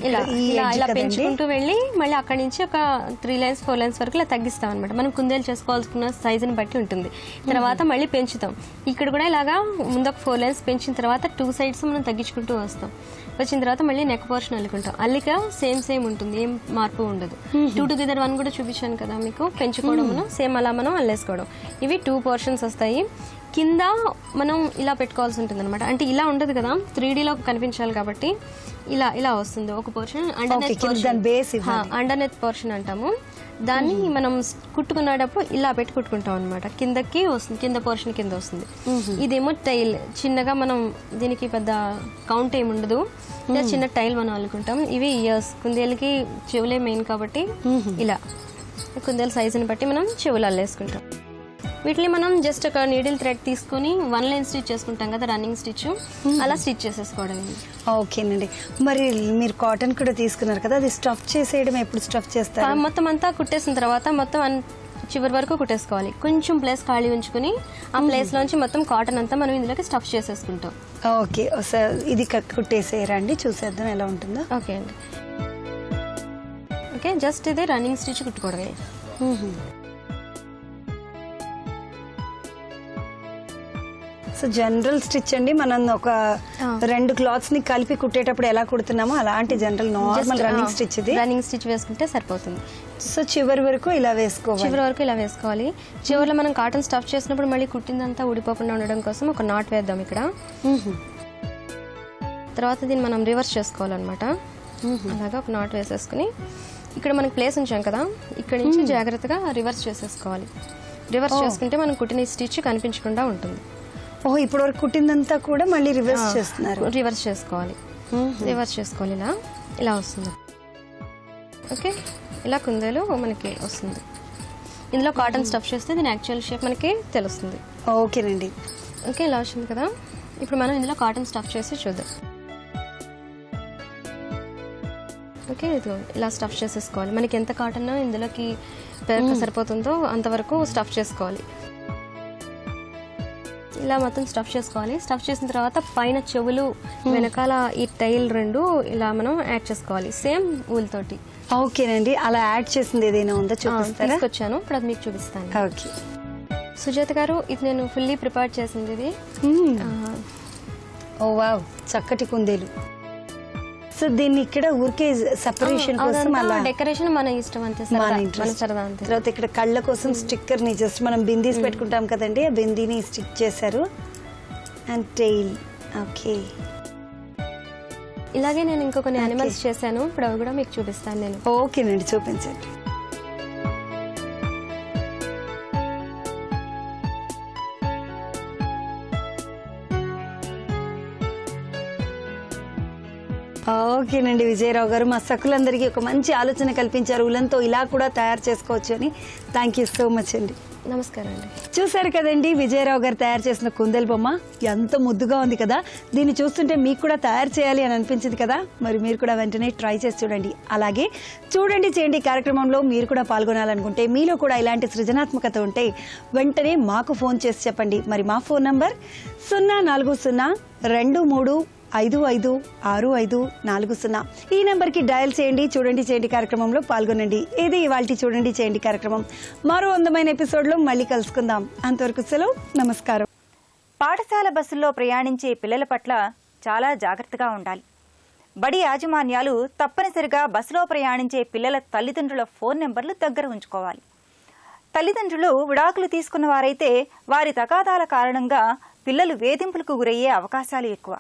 ఇలా పెంచుకుంటూ వెళ్ళి మళ్ళీ అక్కడి నుంచి ఒక 3 లైన్స్ 4 లైన్స్ వరకు ఇలా తగ్గిస్తాం అనమాట. మనం కుందేలు చేసుకోవాల్సిన సైజుని బట్టి ఉంటుంది. తర్వాత మళ్ళీ పెంచుతాం. ఇక్కడ కూడా ఇలాగా ముందు ఒక 4 లైన్స్ పెంచిన తర్వాత 2 సైడ్స్ మనం తగ్గించుకుంటూ వస్తాం. వచ్చిన తర్వాత మళ్ళీ నెక్ పోర్షన్ అల్లుకుంటాం. అల్లిక సేమ్ ఉంటుంది, ఏం మార్పు ఉండదు. 2 టుగెదర్ 1 కూడా చూపించాను కదా మీకు, పెంచుకోవడం సేమ్ అలా మనం అల్లేసుకోవడం. ఇవి 2 పోర్షన్స్ వస్తాయి. కింద మనం ఇలా పెట్టుకోవాల్సి ఉంటుంది అనమాట. అంటే ఇలా ఉండదు కదా, 3Dలో కనిపించాలి కాబట్టి ఇలా వస్తుంది ఒక పోర్షన్. అండర్నెత్ పోర్షన్ అంటాము దాన్ని. మనం కుట్టుకునేటప్పుడు ఇలా పెట్టి కుట్టుకుంటాం అనమాట. కిందకి వస్తుంది, కింద పోర్షన్ కింద వస్తుంది. ఇదేమో టైల్, చిన్నగా మనం దీనికి పెద్ద కౌంట్ ఏమి ఉండదు, చిన్న టైల్ మనం అల్లుకుంటాం. ఇవి ఇయర్స్, కుందేలకి చెవులే మెయిన్ కాబట్టి ఇలా కుందేల సైజుని బట్టి మనం చెవులు అల్లేసుకుంటాం. వీటిని మనం జస్ట్ ఒక నీడిల్ థ్రెడ్ తీసుకుని 1 లైన్ స్టిచ్ చేసుకుంటాం కదా, రన్నింగ్ స్టిచ్, అలా స్టిచ్ చేసేసుకోవడం. ఓకేనండి. మరి మీరు కాటన్ కూడా తీసుకున్నారు కదా, అది స్టఫ్ చేసేయడం ఎప్పుడు స్టఫ్ చేస్తారు? మొత్తం అంతా కుట్టేసిన తర్వాత మొత్తం చివరి వరకు కుట్టేసుకోవాలి. కొంచెం ప్లేస్ ఖాళీ ఉంచుకుని ఆ ప్లేస్ లోంచి మొత్తం కాటన్ అంతా మనం ఇందులోకి స్టఫ్ చేసేసుకుంటాం. ఓకే సార్, ఇది కుట్టేసేయరండి, చూసేద్దాం ఎలా ఉంటుందో. ఓకే అండి. ఓకే, జస్ట్ ఇది రన్నింగ్ స్టిచ్ కుట్టుకోవడమే. సో జనరల్ స్టిచ్ అండి, మనం ఒక 2 క్లాత్స్ ని కలిపి కుట్టేటప్పుడు ఎలా కుడుతున్నామో అలాంటి జనరల్ నార్మల్ రన్నింగ్ స్టిచ్ ఇది. రన్నింగ్ స్టిచ్ వేసుకుంటే సరిపోతుంది. సో చివరి వరకు ఇలా వేసుకోవాలి. చివరిలో మనం కాటన్ స్టఫ్ చేసినప్పుడు మళ్ళీ కుట్టిందంతా ఊడిపోకుండా ఉండడం కోసం ఒక నాట్ వేద్దాం ఇక్కడ. తర్వాత దీన్ని మనం రివర్స్ చేసుకోవాలన్నమాట. అలాగా ఒక నాట్ వేసేసుకుని ఇక్కడ మనకి ప్లేస్ ఉంచాం కదా, ఇక్కడ నుంచి జాగ్రత్తగా రివర్స్ చేసేసుకోవాలి. రివర్స్ చేసుకుంటే మనం కుట్టిన స్టిచ్ కనిపించకుండా ఉంటుంది. ఓహో, ఇప్పుడు వరకు కుట్టిందంతా కూడా మళ్ళీ రివర్స్ చేస్తున్నారు. రివర్స్ చేసుకోవాలి. ఇలా వస్తుంది. ఓకే, ఇలా కుందేలు మనకి వస్తుంది. ఇందులో కాటన్ స్టఫ్ చేస్తే దీని యాక్చువల్ షేప్ మనకి తెలుస్తుంది. ఓకేనండి. ఓకే, ఇలా వచ్చింది కదా. ఇప్పుడు మనం ఇందులో కాటన్ స్టఫ్ చేసి చూద్దాం. ఓకే, ఇలా స్టఫ్ చేసేసుకోవాలి. మనకి ఎంత కాటన్ ఇందులోకి సరిపోతుందో అంతవరకు స్టఫ్ చేసుకోవాలి. ఇలా మొత్తం స్టఫ్ చేసుకోవాలి. స్టఫ్ చేసిన తర్వాత పైన చెవులు, వెనకాల ఈ టైల్ 2 ఇలా మనం యాడ్ చేసుకోవాలి సేమ్ ఊల్ తోటి. ఓకేనండి. అలా యాడ్ చేసింది ఏదైనా ఉందో చూపిస్తారా? తీసుకొచ్చాను, ఇప్పుడు అది మీకు చూపిస్తాను. ఓకే సుజాత గారు, ఇది నేను ఫుల్లీ ప్రిపేర్ చేసింది ఇది. ఓ వావ్, చక్కటి కుందేలు. సో దీన్ని ఇక్కడ ఊరికే సెపరేషన్ కోసం అలా డెకరేషన్ మన ఇష్టం అంతే, మన సరదా అంతే. తర్వాత ఇక్కడ కళ్ళ కోసం స్టిక్కర్ ని జస్ట్ మనం బిందీస్ పెట్టుకుంటాం కదండి, ఆ బిందీని స్టిక్ చేశారు. And tail. ఓకే, ఇలాగే నేను ఇంకొన్ని యానిమల్స్ చేశాను, ఇప్పుడు అవి కూడా మీకు చూపిస్తాను నేను. ఓకేనండి, చూపించండి. ఓకేనండి విజయరావు గారు, మా సకులందరికీ ఒక మంచి ఆలోచన కల్పించారు. ఉలన్తో ఇలా కూడా తయారు చేసుకోవచ్చు అని. థ్యాంక్ యూ సో మచ్ అండి. నమస్కారం అండి. చూసారు కదండి విజయరావు గారు తయారు చేసిన కుందేలు బొమ్మ ఎంత ముద్దుగా ఉంది కదా. దీన్ని చూస్తుంటే మీకు కూడా తయారు చేయాలి అని అనిపించింది కదా. మరి మీరు కూడా వెంటనే ట్రై చేసి చూడండి. అలాగే చూడండి చేయండి కార్యక్రమంలో మీరు కూడా పాల్గొనాలనుకుంటే, మీలో కూడా ఇలాంటి సృజనాత్మకత ఉంటే వెంటనే మాకు ఫోన్ చేసి చెప్పండి. మరి మా ఫోన్ నంబర్ 04023556540. ఈ నెంబర్కి డయల్ చేయండి. చూడండి చేయండి కార్యక్రమంలో పాల్గొనండి. ఇది ఇవాల్టి చూడండి చేయండి కార్యక్రమం. మరో అందమైన ఎపిసోడ్లో మళ్ళీ కలుసుకుందాం. అంతవరకు సెలవు, నమస్కారం. పాఠశాల బస్సుల్లో ప్రయాణించే పిల్లల పట్ల చాలా జాగ్రత్తగా ఉండాలి. బడి యాజమాన్యాలు తప్పనిసరిగా బస్సులో ప్రయాణించే పిల్లల తల్లిదండ్రుల ఫోన్ నెంబర్లు దగ్గర ఉంచుకోవాలి. తల్లిదండ్రులు విడాకులు తీసుకున్న వారైతే వారి తగాదాల కారణంగా పిల్లలు వేధింపులకు గురయ్యే అవకాశాలు ఎక్కువ.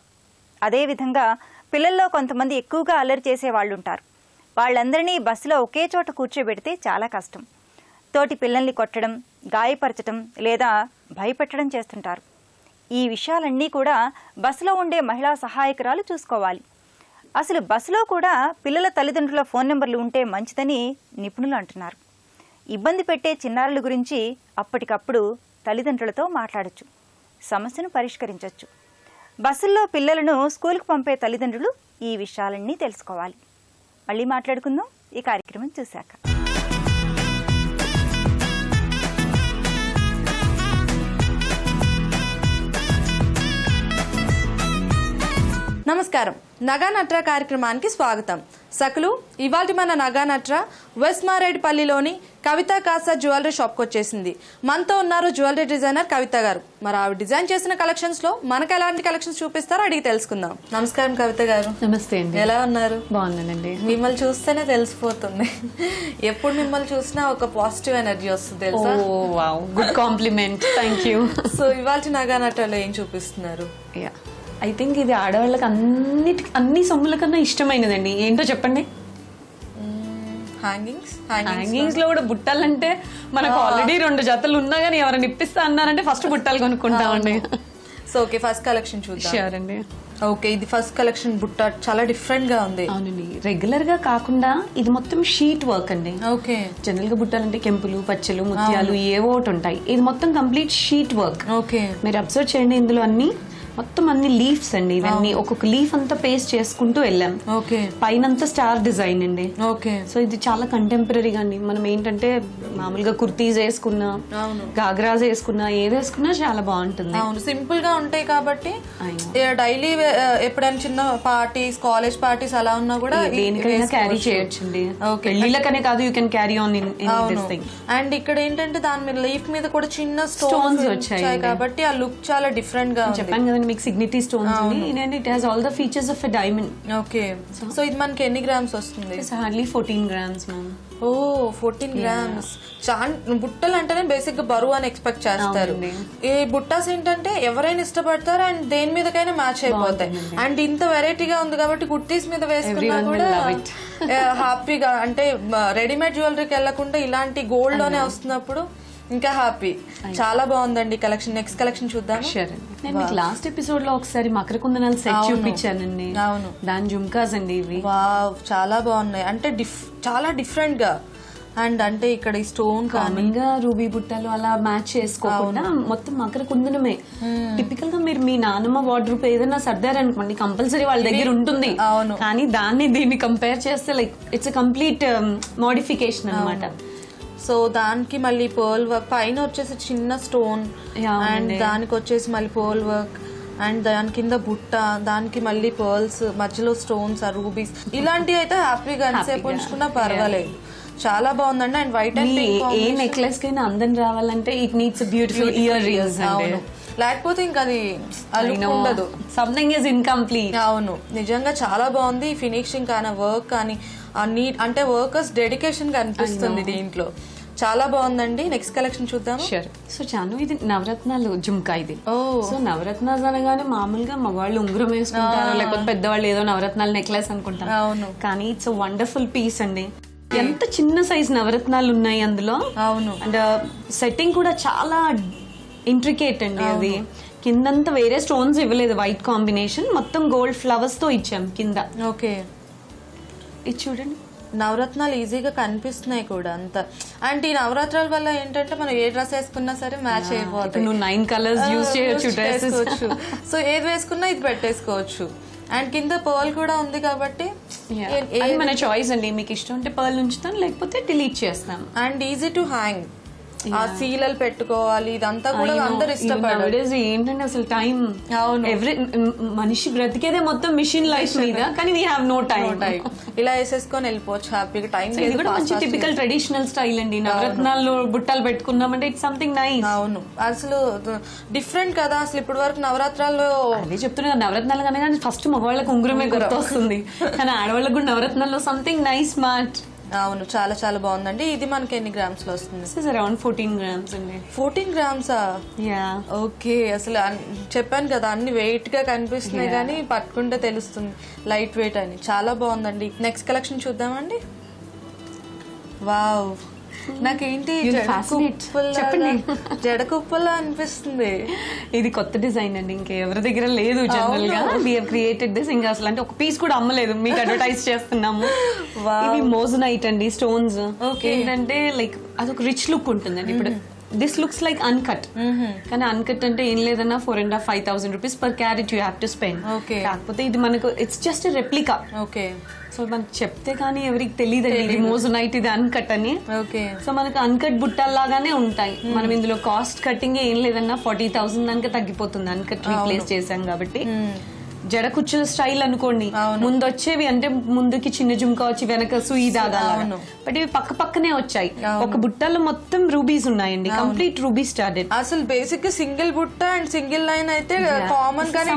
అదేవిధంగా పిల్లల్లో కొంతమంది ఎక్కువగా అల్లరి చేసే వాళ్ళుంటారు. వాళ్ళందరినీ బస్సులో ఒకే చోట కూర్చోబెడితే చాలా కష్టం. తోటి పిల్లల్ని కొట్టడం, గాయపరచడం లేదా భయపెట్టడం చేస్తుంటారు. ఈ విషయాలన్నీ కూడా బస్సులో ఉండే మహిళా సహాయకురాలు చూసుకోవాలి. అసలు బస్సులో కూడా పిల్లల తల్లిదండ్రుల ఫోన్ నెంబర్లు ఉంటే మంచిదని నిపుణులు అంటున్నారు. ఇబ్బంది పెట్టే చిన్నారుల గురించి అప్పటికప్పుడు తల్లిదండ్రులతో మాట్లాడొచ్చు, సమస్యను పరిష్కరించవచ్చు. బస్సుల్లో పిల్లలను స్కూల్కు పంపే తల్లిదండ్రులు ఈ విషయాలన్నీ తెలుసుకోవాలి. మళ్ళీ మాట్లాడుకుందాం ఈ కార్యక్రమం చూశాక. నమస్కారం. నగా నట్ర కార్యక్రమానికి స్వాగతం. సకులు, ఇవాళ మన నగా నట్ర వెస్ట్ మారేడుపల్లిలోని కవిత కాసా జ్యువెలరీ షాప్కి వచ్చేసింది. మనతో ఉన్నారు జ్యువెలరీ డిజైనర్ కవిత గారు. మరి ఆవిడ డిజైన్ చేసిన కలెక్షన్స్ లో మనకు ఎలాంటి కలెక్షన్స్ చూపిస్తారో అడిగి తెలుసుకుందాం. నమస్కారం కవిత గారు. నమస్తే అండి. ఎలా ఉన్నారు? బాగున్నానండి. మిమ్మల్ని చూస్తేనే తెలిసిపోతుంది. ఎప్పుడు మిమ్మల్ని చూసినా ఒక పాజిటివ్ ఎనర్జీ వస్తుంది తెలుసా? Good complement, thank you. So ఇవాళ నగా నట్రలో ఏం చూపిస్తున్నారు? ఐ థింక్ ఇది ఆడవాళ్ళకి అన్ని సొమ్ముల కన్నా ఇష్టమైనదండి. ఏంటో చెప్పండి. హ్యాంగింగ్స్ లో కూడా బుట్టాలంటే మనకు ఆల్రెడీ 2 జతలు ఉన్నా కానీ ఎవరైనా ఇప్పిస్తా అన్నారంటే ఫస్ట్ బుట్టాలు కొనుక్కుంటామండి. సో ఓకే, ఫస్ట్ కలెక్షన్ చూద్దాం. షూర్ అండి. ఓకే, ఇది ఫస్ట్ కలెక్షన్ బుట్ట చాలా డిఫరెంట్ గా ఉంది. అవునండి, రెగ్యులర్ గా కాకుండా ఇది మొత్తం షీట్ వర్క్ అండి. ఓకే, జనరల్ గా బుట్టాలంటే కెంపులు, పచ్చలు, ముత్యాలు ఏవో ఒకటి ఉంటాయి. ఇది మొత్తం కంప్లీట్ షీట్ వర్క్. ఓకే, మీరు అబ్జర్వ్ చేయండి, ఇందులో మొత్తం అన్ని లీఫ్స్ అండి. ఇవన్నీ ఒక్కొక్క లీఫ్ అంతా పేస్ట్ చేసుకుంటూ వెళ్ళాం. ఓకే, పైనంతా స్టార్ డిజైన్ అండి. ఓకే, సో ఇది చాలా కంటెంపరీగా అండి. మనం ఏంటంటే మామూలుగా కుర్తీస్ వేసుకున్నా, గాగ్రాస్ వేసుకున్నా, ఏది వేసుకున్నా చాలా బాగుంటుంది. అవును, సింపుల్ గా ఉంటాయి కాబట్టి డైలీ ఎప్పుడైనా చిన్న పార్టీస్, కాలేజ్ పార్టీస్ అలా ఉన్నా కూడా దేనికైనా క్యారీ చేయొచ్చండి. పెళ్లిళ్ళకనే కాదు, you can carry on in this thing. And ఇక్కడ ఏంటంటే దాని మీద లీఫ్ మీద కూడా చిన్న స్టోన్స్ వచ్చాయి కాబట్టి ఆ లుక్ చాలా డిఫరెంట్ గా చెప్పాను కదండి మీకు, Signity stones and it has all the features of a diamond. Okay, so ఇది మనకి ఎన్ని గ్రామ్స్ వస్తుంది? Hardly 14 grams ma'am. Oh 14 grams. బుట్టలు అంటేనే బేసిక్ గా బరువు అని ఎక్స్పెక్ట్ చేస్తారు. ఈ బుట్టాస్ ఏంటంటే ఎవరైనా ఇష్టపడతారు అండ్ దేని మీదకైనా మ్యాచ్ అయిపోతాయి. అండ్ ఇంత వెరైటీగా ఉంది కాబట్టి కుర్తీస్ మీద వేసుకున్నా కూడా హ్యాపీగా, అంటే రెడీమేడ్ జ్యువెలరీకి వెళ్లకుండా ఇలాంటి గోల్డ్ లోనే వస్తున్నప్పుడు ఇంకా హ్యాపీ. చాలా బాగుందండి కలెక్షన్. నెక్స్ట్ కలెక్షన్ చూద్దాం. నేను మీకు లాస్ట్ ఎపిసోడ్ లో ఒకసారి మకర కుందనాలు సెట్ చూపించానండి. అవును, దాని జుమ్కాస్ అండి ఇవి. వావ్, చాలా బాగున్నాయి. అంటే చాలా డిఫరెంట్ గా. అండ్ అంటే ఇక్కడ ఈ స్టోన్ కామన్ గా రూబీ బుట్టలు అలా మ్యాచ్ చేసుకోకుండా మొత్తం మకర కుందనమే. టిపికల్ గా మీరు మీ నాన్నమ్మ వార్డ్రోబ్ ఏదైనా సర్దారనుకోండి, కంపల్సరీ వాళ్ళ దగ్గర ఉంటుంది. కానీ దాన్ని దీన్ని కంపేర్ చేస్తే లైక్ ఇట్స్ కంప్లీట్ మోడిఫికేషన్ అన్నమాట. సో దానికి మళ్ళీ పర్ల్ వర్క్, పైన వచ్చేసి చిన్న స్టోన్ అండ్ దానికి వచ్చేసి మళ్ళీ పర్ల్ వర్క్ అండ్ దాని కింద బుట్ట, దానికి మళ్ళీ పర్ల్స్, మధ్యలో స్టోన్స్, రూబీస్, ఇలాంటివి అయితే హ్యాపీగా ఎంతసేపు ఉంచుకున్నా పర్వాలేదు. చాలా బాగుందండి. And white and A necklace కైనా అందం రావాలంటే it needs beautiful ear rings. అవును, లేకపోతే ఇంకా అది ఉండదు, సంథింగ్ ఇస్ ఇన్కంప్లీట్. అవును, నిజంగా చాలా బాగుంది. ఫినిషింగ్ కానీ వర్క్ కానీ అంటే వర్కర్స్ డెడికేషన్ కనిపిస్తుంది దీంట్లో. చాలా బాగుందండి. నెక్స్ట్ కలెక్షన్ చూద్దాం. సో చాను, ఇది నవరత్నాలు జుమ్కా. ఇది సో నవరత్నాలు అనగానే మామూలుగా మగవాళ్ళు ఉంగరం వేసుకుంటారు, లేకపోతే పెద్దవాళ్ళు ఏదో నవరత్నాలు నెక్లెస్ అనుకుంటారు. అవును, కానీ ఇట్స్ వండర్ఫుల్ పీస్ అండి. ఎంత చిన్న సైజ్ నవరత్నాలు ఉన్నాయి అందులో. అవును, అండ్ సెట్టింగ్ కూడా చాలా ఇంట్రికేట్ అండి. అది కిందంతా వేరే స్టోన్స్ ఇవ్వలేదు, వైట్ కాంబినేషన్, మొత్తం గోల్డ్ ఫ్లవర్స్ తో ఇచ్చాం కింద. ఓకే, ఇది చూడండి, నవరత్నాలు ఈజీగా కనిపిస్తున్నాయి కూడా అంతా. అండ్ ఈ నవరాత్రాల వల్ల ఏంటంటే మనం ఏ డ్రెస్ వేసుకున్నా సరే మ్యాచ్ అయిపోతుంది. నువ్వు 9 కలర్స్ యూజ్ చేయొచ్చు డ్రెస్సెస్. సో ఏది వేసుకున్నా ఇది పెట్టేసుకోవచ్చు. అండ్ కింద పర్ల్ కూడా ఉంది కాబట్టి అది మన చాయిస్ అండి, మీకు ఇష్టం అంటే పర్ల్ ఉంచుతాం, లేకపోతే డిలీట్ చేస్తాం. అండ్ ఈజీ టు హ్యాంగ్, ఆ సీలలు పెట్టుకోవాలి, ఇదంతా కూడా అందరు ఇష్టపడారు. ఏంటంటే అసలు టైం, ఎవ్రీ మనిషి బ్రతికేదే మొత్తం మిషన్ లైఫ్ మీద, కానీ వీ హావ్ నో టైం. ఇలా వేసేసుకొని వెళ్ళిపోవచ్చు హ్యాపీగా. టైం ఇది కూడా మంచి టిపికల్ ట్రెడిషనల్ స్టైల్ అండి. నవరత్నాల్లో బుట్టలు పెట్టుకున్నామంటే ఇట్స్ సంథింగ్ నైస్. అవును, అసలు డిఫరెంట్ కదా. అసలు ఇప్పటి వరకు నవరాత్రాల్లో అదే చెప్తున్నా, నవరత్నాలు కానీ ఫస్ట్ మగవాళ్ళకి ఉంగరమే గుర్తొస్తుంది, కానీ ఆడవాళ్ళకి కూడా నవరత్నాల్లో సంథింగ్ నైస్ స్మార్ట్. అవును, చాలా చాలా బాగుందండి. ఇది మనకి ఎన్ని గ్రామ్స్ లో వస్తుంది? అరౌండ్ 14 grams అండి. 14 grams? ఓకే, అసలు చెప్పాను కదా అన్ని వెయిట్ గా కనిపిస్తున్నాయి కానీ పట్టుకుంటే తెలుస్తుంది లైట్ వెయిట్ అని. చాలా బాగుందండి. నెక్స్ట్ కలెక్షన్ చూద్దామండి. వావ్, నాకేంటి జడకుప్పలా అనిపిస్తుంది. ఇది కొత్త డిజైన్ అండి, ఇంకెవరి దగ్గర లేదు జనరల్ గా. We have created this. ఇంకా అసలు అంటే ఒక పీస్ కూడా అమ్మలేదు, మీకు అడ్వర్టైజ్ చేస్తున్నాము. ఇవి మోజనైట్ అండి, స్టోన్స్. ఏంటంటే లైక్ అదొక రిచ్ లుక్ ఉంటుందండి. ఇప్పుడు దిస్ లుక్స్ లైక్ అన్కట్, కానీ అన్కట్ అంటే ఏం లేదన్నా 4,500 rupees per carat you have to spend. కాకపోతే ఇది మనకు it's just replica. Okay, so మనకు చెప్తే కానీ ఎవరికి తెలియదు ఇది మోజనైట్, ఇది అన్కట్ అని. ఓకే, సో మనకు అన్కట్ బుట్టల్లాగానే ఉంటాయి. మనం ఇందులో కాస్ట్ కట్టింగ్ ఏం లేదన్నా 40,000 దానికి తగ్గిపోతుంది, అన్కట్ రీప్లేస్ చేసాం కాబట్టి. జడ కుచ్చుల స్టైల్ అనుకోండి, ముందు వచ్చేవి అంటే ముందుకి చిన్న జుంకా వచ్చి వెనక సుయి దాగా, బట్ ఇవి పక్క పక్కనే వచ్చాయి. ఒక బుట్టలో మొత్తం రూబీస్ ఉన్నాయండి, కంప్లీట్ రూబీ స్టార్టెడ్. అసలు బేసిక్ గా సింగిల్ బుట్ట అండ్ సింగిల్ లైన్ అయితే కామన్, కానీ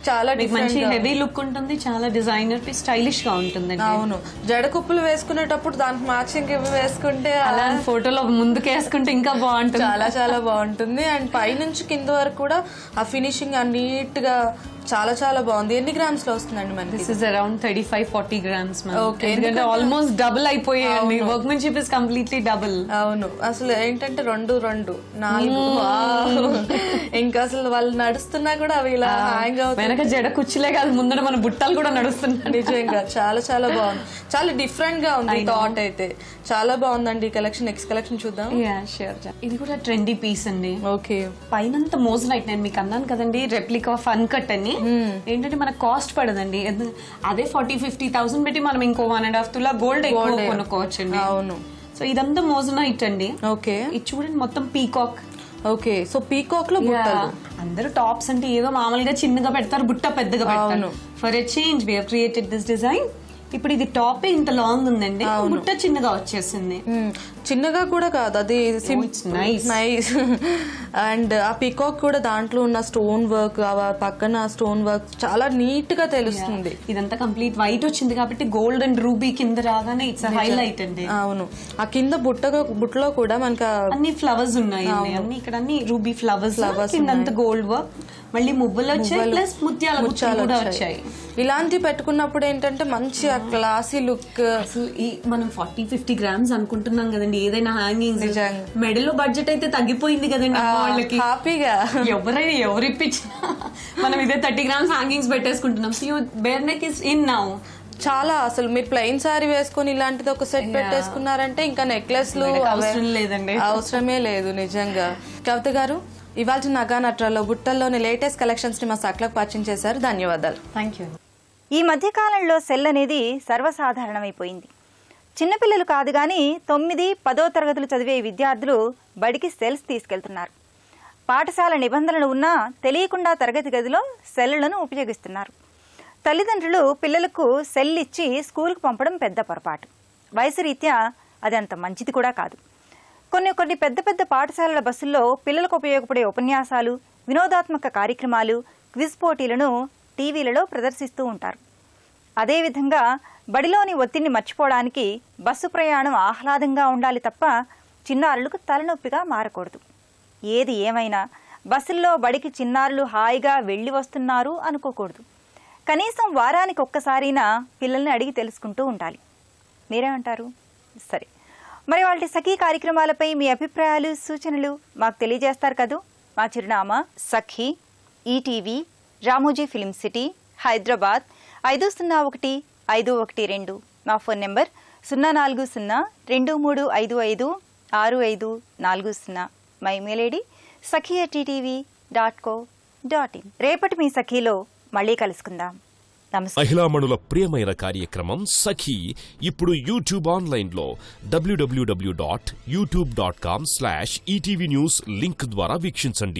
చాలా మంచి హెవీ లుక్ ఉంటుంది, చాలా డిజైనర్ పీస్, స్టైలిష్ గా ఉంటుంది. అవును, జడ కుప్పులు వేసుకునేటప్పుడు దానికి మ్యాచింగ్ ఇవి వేసుకుంటే, అలా ఫోటోలో ముందుకు వేసుకుంటే ఇంకా బాగుంటుంది, చాలా చాలా బాగుంటుంది. అండ్ పైనుంచి కింద వరకు కూడా ఆ ఫినిషింగ్ నీట్ గా చాలా చాలా బాగుంది. ఎన్ని గ్రామ్స్ లో వస్తుందండి మనకి? This is around 35-40 grams. ఎందుకంటే ఆల్మోస్ట్ డబుల్ అయిపోయాయండి, వర్క్మెన్షిప్ ఇస్ కంప్లీట్లీ డబుల్. అవును, అసలు ఏంటంటే 2, 4 ఇంకా అసలు వాళ్ళు నడుస్తున్నా కూడా అవి ఇలా హ్యాంగ్ అవుతాయి. వెనక జడ కుర్చీలే కాదు, ముందర మన బుట్టలు కూడా నడుస్తున్నాయి. నిజంగా చాలా చాలా బాగుంది, చాలా డిఫరెంట్ గా ఉంది. థాట్ అయితే చాలా బాగుందండి ఈ కలెక్షన్. నెక్స్ట్ కలెక్షన్ చూద్దాం. ఇది కూడా ట్రెండీ పీస్ అండి. ఓకే, పైనంతా మోజనైట్. నేను మీకు అన్నాను కదండి రెప్లికా ఆఫ్ అన్కట్ అని. ఏంటంటే మనకు కాస్ట్ పడదండి, అదే 40-50,000 పెట్టి మనం ఇంకో 1.5 తులా గోల్డ్ ఎక్కువ కొనుక్కోవచ్చు అండి. అవును, సో ఇదంతా మోజనైట్ అండి. ఓకే, ఇది చూడండి మొత్తం పీకాక్. ఓకే, సో పీకాక్ లో అందరూ టాప్స్ అంటే ఏదో మామూలుగా చిన్నగా పెడతారు, బుట్ట పెద్దగా పెడతారు. For a change we have created this design. ఇప్పుడు ఇది టాప్ ఇంత లాంగ్ ఉందండి, బుట్ట చిన్నగా వచ్చేసింది. చిన్నగా కూడా కాదు, అది నైస్. అండ్ ఆ పికాక్ కూడా దాంట్లో ఉన్న స్టోన్ వర్క్, పక్కన స్టోన్ వర్క్ చాలా నీట్ గా తెలుస్తుంది. ఇదంతా కంప్లీట్ వైట్ వచ్చింది కాబట్టి గోల్డ్ అండ్ రూబీ కింద రాగానే ఇట్స్ హైలైట్ అండి. అవును, ఆ కింద బుట్టలో కూడా మనకి అన్ని ఫ్లవర్స్ ఉన్నాయి, అన్ని ఇక్కడ అన్ని రూబీ ఫ్లవర్స్, కిందంతా గోల్డ్ వర్క్, మళ్ళీ మువ్వలు వచ్చాయి, ప్లస్ ముత్యాల కూడా వచ్చాయి. ఇలాంటి పెట్టుకున్నప్పుడు ఏంటంటే మంచి క్లాసీ లుక్. అసలు మనం 40-50 grams అనుకుంటున్నాం కదండి ఏదైనా హ్యాంగింగ్స్, మెడలో బడ్జెట్ అయితే తగ్గిపోయింది కదండి వాళ్ళకి హ్యాపీగా. ఎవరు ఇప్పించినా మనం ఇదే 30 grams హ్యాంగింగ్స్ పెట్టేసుకుంటున్నాం. So bare neck is in now. చాలా అసలు మీరు ప్లెయిన్ సారీ వేసుకుని ఇలాంటిది ఒక సెట్ పెట్టేసుకున్నారంటే ఇంకా నెక్లెస్లు అవసరం లేదండి, అవసరమే లేదు నిజంగా. కవిత గారు, ఇవాళ నగా నట్రాలో బుట్టల్లోని లేటెస్ట్ కలెక్షన్స్ ని మా సక్లకు పరిచయం చేశారు. ధన్యవాదాలు. Thank you. ఈ మధ్యకాలంలో సెల్ అనేది సర్వసాధారణమైపోయింది. చిన్నపిల్లలు కాదు కానీ 9, 10వ తరగతులు చదివే విద్యార్థులు బడికి సెల్స్ తీసుకెళ్తున్నారు. పాఠశాల నిబంధనలు ఉన్నా తెలియకుండా తరగతి గదిలో సెల్లులను ఉపయోగిస్తున్నారు. తల్లిదండ్రులు పిల్లలకు సెల్ ఇచ్చి స్కూల్కు పంపడం పెద్ద పొరపాటు. వయసు రీత్యా అది అంత మంచిది కూడా కాదు. కొన్ని పెద్ద పెద్ద పాఠశాలల బస్సుల్లో పిల్లలకు ఉపయోగపడే ఉపన్యాసాలు, వినోదాత్మక కార్యక్రమాలు, క్విజ్ పోటీలను టీవీలలో ప్రదర్శిస్తూ ఉంటారు. అదేవిధంగా బడిలోని ఒత్తిడిని మర్చిపోవడానికి బస్సు ప్రయాణం ఆహ్లాదంగా ఉండాలి తప్ప చిన్నారులకు తలనొప్పిగా మారకూడదు. ఏది ఏమైనా బస్సుల్లో బడికి చిన్నారులు హాయిగా వెళ్ళి వస్తున్నారు అనుకోకూడదు. కనీసం వారానికి ఒక్కసారైనా పిల్లల్ని అడిగి తెలుసుకుంటూ ఉండాలి. మీరేమంటారు? సరే, మరి వాళ్ళ సఖీ కార్యక్రమాలపై మీ అభిప్రాయాలు, సూచనలు మాకు తెలియజేస్తారు కదూ. మా చిరునామా Sakhi, ETV, Ramoji film city, Hyderabad 501512. మా ఫోన్ నెంబర్ 04023556540. మా ఇమెయిల్ ఐడి sakhi@ttv.co.in. రేపటి మీ సఖీలో మళ్ళీ కలుసుకుందాం. నమస్తే. మహిళామణుల ప్రియమైన కార్యక్రమం సఖీ ఇప్పుడు యూట్యూబ్ ఆన్లైన్లో www.youtube.com/ETV News లింక్ ద్వారా వీక్షించండి.